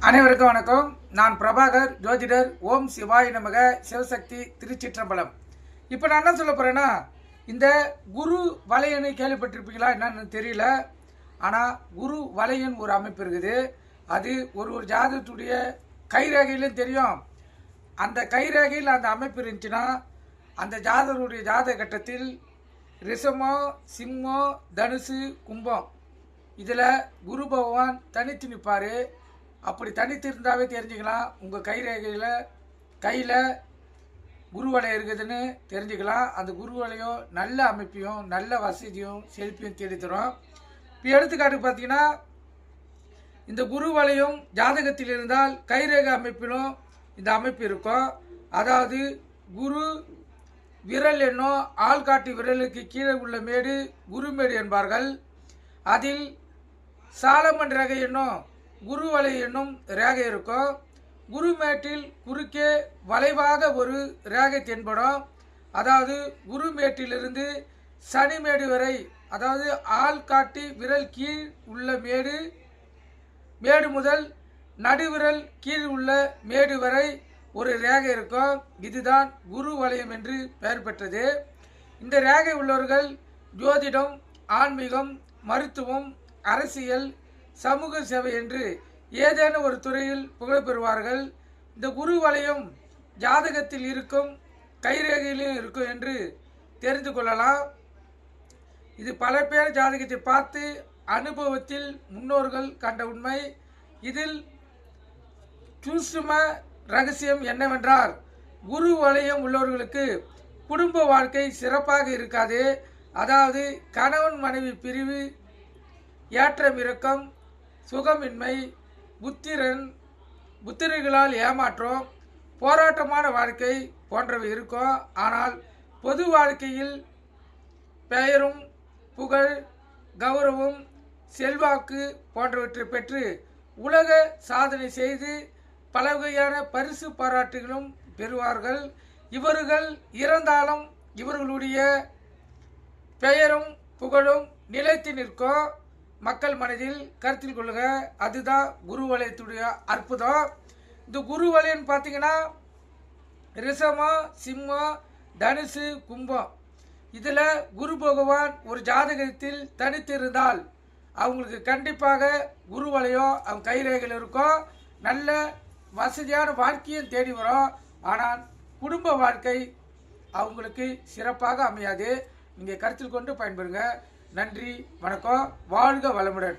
அனைவருக்கும் வணக்கம். நான் பிரபாகர், ஜோதிடர். ஓம் சிவாய நமக, சிவசக்தி, திருச்சிற்றம்பலம். இப்போ நான் என்ன சொல்ல போகிறேன்னா, இந்த குரு வலையன்னு கேள்விப்பட்டிருப்பீங்களா என்னன்னு தெரியல. ஆனால் குரு வலையன் ஒரு அமைப்பு இருக்குது. அது ஒரு ஜாதகத்துடைய கைரேகையிலும் தெரியும். அந்த கைரேகையில் அந்த அமைப்பு இருந்துச்சுன்னா அந்த ஜாதகருடைய ஜாதக கட்டத்தில் ரிஷமம், சிம்மம், தனுசு, கும்பம் இதில் குரு பகவான் தனித்து நிற்பார். அப்படி தனித்து இருந்தாவே தெரிஞ்சுக்கலாம் உங்கள் கையில் குருவலை இருக்குதுன்னு தெரிஞ்சுக்கலாம். அந்த குருவலையும் நல்ல அமைப்பையும் நல்ல வசதியும் செழிப்பையும் தேடி தரும். இப்போ எடுத்துக்காட்டு பார்த்தீங்கன்னா, இந்த குருவலையும் ஜாதகத்தில் இருந்தால் கைரேகை அமைப்பிலும் இந்த அமைப்பு இருக்கும். அதாவது குரு விரல் என்னும் ஆள்காட்டி விரலுக்கு கீழே உள்ள மேடு குருமேடு என்பார்கள். அதில் சாலமன் ரேகை என்னும் குருவலை என்னும் ரேகை இருக்கும். குருமேட்டில் குறுக்கே வளைவாக ஒரு ரேகை தென்படும். அதாவது குருமேட்டிலிருந்து சனிமேடு வரை, அதாவது ஆள் காட்டி விரல் கீழ் உள்ள மேடு முதல் நடுவிரல் கீழ் உள்ள மேடு வரை ஒரு ரேகை இருக்கும். இதுதான் குரு வலயம் என்று பெயர் பெற்றது. இந்த ரேகை உள்ளவர்கள் ஜோதிடம், ஆன்மீகம், மருத்துவம், அரசியல், சமூக சேவை என்று ஏதேனும் ஒரு துறையில் புகழ் பெறுவார்கள். இந்த குரு வலயம் ஜாதகத்தில் இருக்கும், கைரேகையிலும் இருக்கும் என்று தெரிந்து கொள்ளலாம். இது பல பேர் ஜாதகத்தை பார்த்து அனுபவத்தில் முன்னோர்கள் கண்ட உண்மை. இதில் சூட்சும ரகசியம் என்னவென்றால், குரு வலயம் உள்ளவர்களுக்கு குடும்ப வாழ்க்கை சிறப்பாக இருக்காது. அதாவது கணவன் மனைவி பிரிவு, ஏற்றம் இறக்கம், சுகமின்மை, புத்திரர்களால் ஏமாற்றம், போராட்டமான வாழ்க்கை போன்றவை இருக்கும். ஆனால் பொது வாழ்க்கையில் பெயரும் புகழ், கௌரவம், செல்வாக்கு போன்றவற்றை பெற்று உலக சாதனை செய்து பல வகையான பரிசு பாராட்டுகளும் பெறுவார்கள். இவர்கள் இறந்தாலும் இவர்களுடைய பெயரும் புகழும் நிலைத்து நிற்கும். மக்கள் மனதில் கருத்தில் கொள்ளுங்க. அதுதான் குரு வலயத்துடைய அற்புதம். இந்த குரு வலயம் பார்த்தீங்கன்னா ரிஷமம், சிம்மம், தனுசு, கும்பம் இதில் குரு பகவான் ஒரு ஜாதகத்தில் தனித்து இருந்தால் அவங்களுக்கு கண்டிப்பாக குரு வலயம் அவங்க கைரேகையில் இருக்கும். நல்ல வசதியான வாழ்க்கையும் தேடி வரும். ஆனால் குடும்ப வாழ்க்கை அவங்களுக்கு சிறப்பாக அமையாது. நீங்கள் கருத்தில் கொண்டு பயன்பெறுங்க. நன்றி, வணக்கம், வாழ்க வளமுடன்.